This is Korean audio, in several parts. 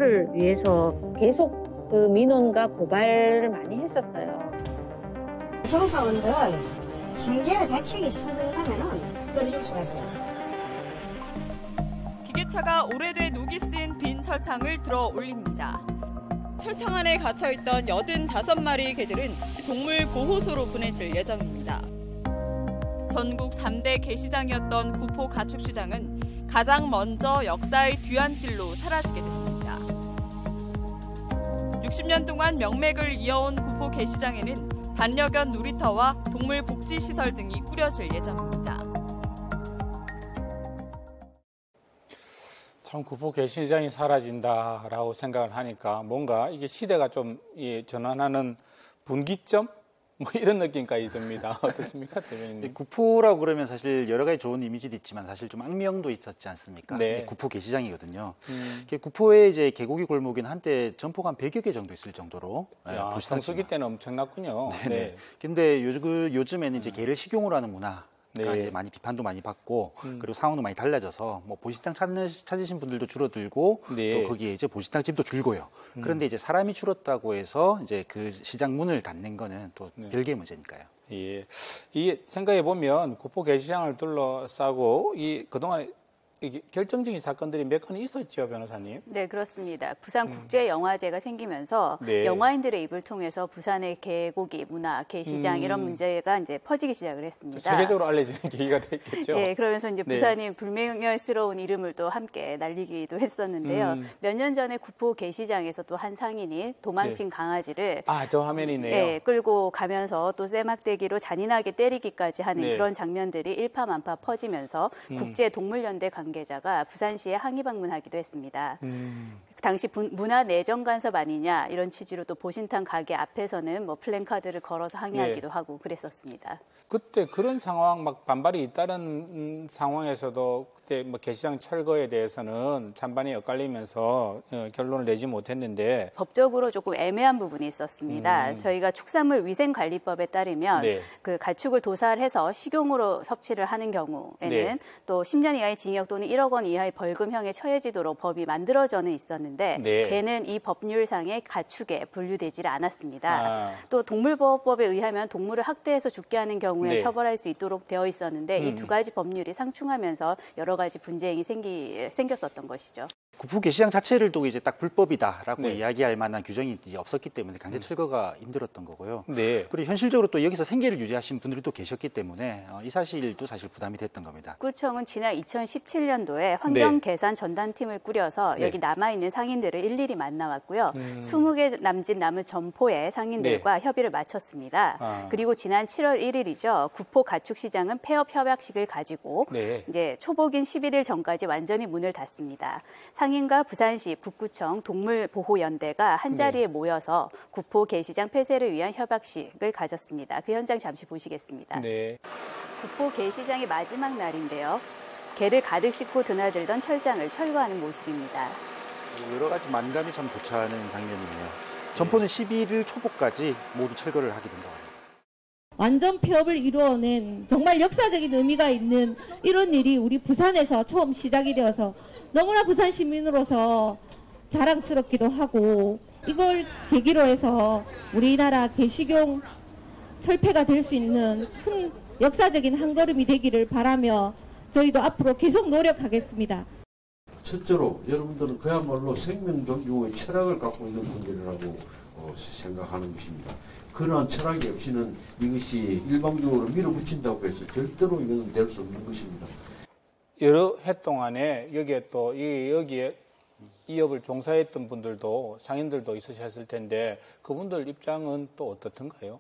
복구를 위해서 계속 그 민원과 고발을 많이 했었어요. 소사원들 생계에 대책이 있으면은 끌어줄 수가 있어요. 기계차가 오래돼 녹이 쓰인 빈 철창을 들어 올립니다. 철창 안에 갇혀있던 85마리의 개들은 동물 보호소로 보내질 예정입니다. 전국 3대 개시장이었던 구포 가축시장은 가장 먼저 역사의 뒤안길로 사라지게 됐습니다. 60년 동안 명맥을 이어온 구포 개시장에는 반려견 놀이터와 동물 복지시설 등이 꾸려질 예정입니다. 참 구포 개시장이 사라진다라고 생각을 하니까 뭔가 이게 시대가 좀 전환하는 분기점? 뭐 이런 느낌까지 듭니다. 어떻습니까, 대변인님? 구포라고 그러면 사실 여러 가지 좋은 이미지도 있지만 사실 좀 악명도 있었지 않습니까? 네. 구포 개시장이거든요. 구포에 이제 개고기 골목인 한때 점포가 한 100여 개 정도 있을 정도로. 성수기 때는 엄청났군요. 네네. 네. 근데 요즘에는 이제 개를 식용으로 하는 문화. 네. 이제 많이 비판도 많이 받고 그리고 상황도 많이 달라져서 뭐 보식당 찾으신 분들도 줄어들고 네. 또 거기에 이제 보식당 집도 줄고요. 그런데 이제 사람이 줄었다고 해서 이제 그 시장 문을 닫는 거는 또 별개의 문제니까요. 예. 이 생각해 보면 구포 개시장을 둘러싸고 이 그동안 이게 결정적인 사건들이 몇 건 있었죠, 변호사님? 네, 그렇습니다. 부산국제영화제가 생기면서 네. 영화인들의 입을 통해서 부산의 개고기 문화, 개시장 이런 문제가 이제 퍼지기 시작을 했습니다. 세계적으로 알려지는 계기가 됐겠죠. 네, 그러면서 이제 네. 부산이 불명예스러운 이름을 또 함께 날리기도 했었는데요. 몇 년 전에 구포 개시장에서 또 한 상인이 도망친 강아지를 저 화면이네요. 네, 끌고 가면서 또 쇠막대기로 잔인하게 때리기까지 하는 네. 그런 장면들이 일파만파 퍼지면서 국제동물연대 관계자가 부산시에 항의 방문하기도 했습니다. 당시 문화내정 간섭 아니냐 이런 취지로 또 보신탕 가게 앞에서는 뭐 플랜카드를 걸어서 항의하기도 하고 그랬었습니다. 그때 그런 상황 막 반발이 잇따른 상황에서도 그때 뭐 개시장 철거에 대해서는 찬반이 엇갈리면서 결론을 내지 못했는데 법적으로 조금 애매한 부분이 있었습니다. 저희가 축산물위생관리법에 따르면 네. 그 가축을 도살해서 식용으로 섭취를 하는 경우에는 네. 또 10년 이하의 징역 또는 1억 원 이하의 벌금형에 처해지도록 법이 만들어져는 있었는데 네. 걔는 이 법률상의 가축에 분류되지를 않았습니다. 또 동물보호법에 의하면 동물을 학대해서 죽게 하는 경우에 네. 처벌할 수 있도록 되어 있었는데 이 두 가지 법률이 상충하면서 여러 가지 분쟁이 생겼었던 것이죠. 구포 개시장 자체를 두고 이제 딱 불법이다라고 네. 이야기할 만한 규정이 이제 없었기 때문에 강제 철거가 힘들었던 거고요. 네. 그리고 현실적으로 또 여기서 생계를 유지하신 분들이 또 계셨기 때문에 이 사실도 사실 부담이 됐던 겁니다. 구청은 지난 2017년도에 환경개선 전담팀을 꾸려서 네. 여기 남아있는 상인들을 일일이 만나왔고요. 20개 남짓 남은 점포의 상인들과 협의를 마쳤습니다. 그리고 지난 7월 1일이죠. 구포 가축시장은 폐업 협약식을 가지고 네. 이제 초복인 11일 전까지 완전히 문을 닫습니다. 상인과 부산시, 북구청, 동물보호연대가 한자리에 모여서 구포 개시장 폐쇄를 위한 협약식을 가졌습니다. 그 현장 잠시 보시겠습니다. 네. 구포 개시장의 마지막 날인데요. 개를 가득 싣고 드나들던 철장을 철거하는 모습입니다. 여러 가지 만감이 참 교차하는 장면이네요. 점포는 11일 초복까지 모두 철거를 하게 된다고 합니다. 완전 폐업을 이루어낸 정말 역사적인 의미가 있는 이런 일이 우리 부산에서 처음 시작이 되어서 너무나 부산 시민으로서 자랑스럽기도 하고 이걸 계기로 해서 우리나라 개식용 철폐가 될 수 있는 큰 역사적인 한 걸음이 되기를 바라며 저희도 앞으로 계속 노력하겠습니다. 첫째로 여러분들은 그야말로 생명 존중의 철학을 갖고 있는 분들이라고 생각하는 것입니다. 그러한 철학이 없이는 이것이 일방적으로 밀어붙인다고 해서 절대로 이거는 될 수 없는 것입니다. 여러 해 동안에 여기에 또 여기에 이 업을 종사했던 분들도 상인들도 있으셨을 텐데 그분들 입장은 또 어떻던가요?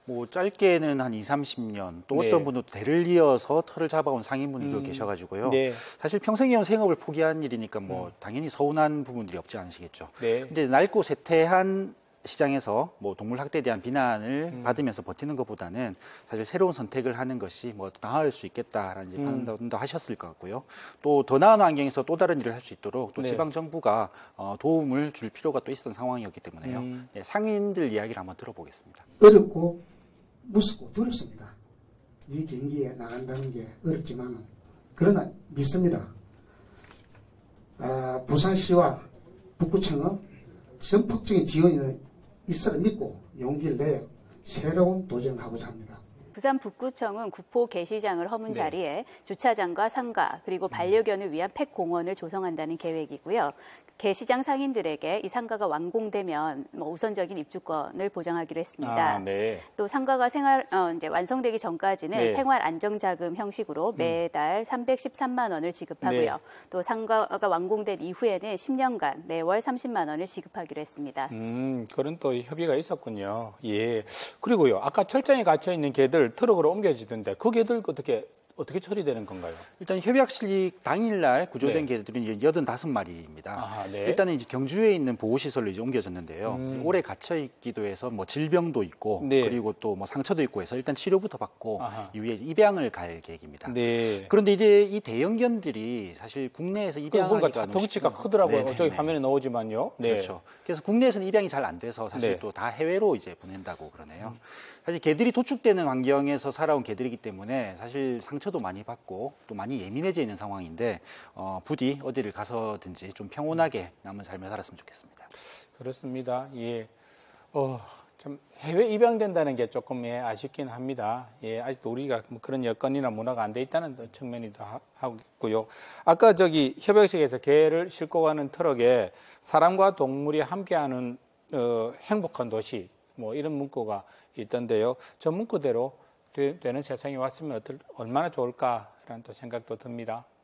뭐 짧게는 한 20-30년 또 네. 어떤 분도 대를 이어서 털을 잡아온 상인분들도 계셔가지고요. 네. 사실 평생이온 생업을 포기한 일이니까 뭐 당연히 서운한 부분들이 없지 않으시겠죠. 네. 근데 넓고 쇠퇴한 시장에서 뭐 동물 학대에 대한 비난을 받으면서 버티는 것보다는 사실 새로운 선택을 하는 것이 뭐 나을 수 있겠다라는 이제 판단도 하셨을 것 같고요. 또 더 나은 환경에서 또 다른 일을 할 수 있도록 또 네. 지방 정부가 도움을 줄 필요가 또 있었던 상황이었기 때문에요. 네, 상인들 이야기를 한번 들어보겠습니다. 어렵고 무섭고 두렵습니다. 이 경기에 나간다는 게 어렵지만 그러나 믿습니다. 부산시와 북구청은 전폭적인 지원이 있어를 믿고 용기를 내어 새로운 도전을 하고자 합니다. 부산 북구청은 구포 개시장을 허문 네. 자리에 주차장과 상가 그리고 반려견을 위한 펫공원을 조성한다는 계획이고요. 개시장 상인들에게 이 상가가 완공되면 우선적인 입주권을 보장하기로 했습니다. 아, 네. 또 상가가 이제 완성되기 전까지는 네. 생활 안정자금 형식으로 매달 313만 원을 지급하고요. 네. 또 상가가 완공된 이후에는 10년간 매월 30만 원을 지급하기로 했습니다. 그런 또 협의가 있었군요. 예. 그리고요, 아까 철장에 갇혀 있는 개들 트럭으로 옮겨지던데 그 개들 어떻게 처리되는 건가요? 일단 협약 실립 당일날 구조된 네. 개들은 이제 85마리입니다. 아하, 네. 일단은 이제 경주에 있는 보호시설로 이제 옮겨졌는데요. 오래 갇혀 있기도 해서 뭐 질병도 있고 네. 그리고 또 뭐 상처도 있고 해서 일단 치료부터 받고 아하. 이후에 입양을 갈 계획입니다. 네. 그런데 이제 이 대형견들이 사실 국내에서 입양하기가 보니까 덩치가 크더라고요. 네, 저기 네. 화면에 나오지만요. 네. 그렇죠. 그래서 국내에서는 입양이 잘 안 돼서 사실 네. 또 다 해외로 이제 보낸다고 그러네요. 사실 개들이 도축되는 환경에서 살아온 개들이기 때문에 사실 상처도 많이 받고 또 많이 예민해져 있는 상황인데 부디 어디를 가서든지 좀 평온하게 남은 삶을 살았으면 좋겠습니다. 그렇습니다. 예. 참 해외 입양된다는 게 조금 아쉽긴 합니다. 예, 아직도 우리가 뭐 그런 여건이나 문화가 안 돼 있다는 측면이도 하고요. 아까 저기 협약식에서 개를 싣고 가는 트럭에 사람과 동물이 함께하는 행복한 도시 뭐 이런 문구가 있던데요. 저 문구대로 되는 세상이 왔으면 얼마나 좋을까라는 또 생각도 듭니다.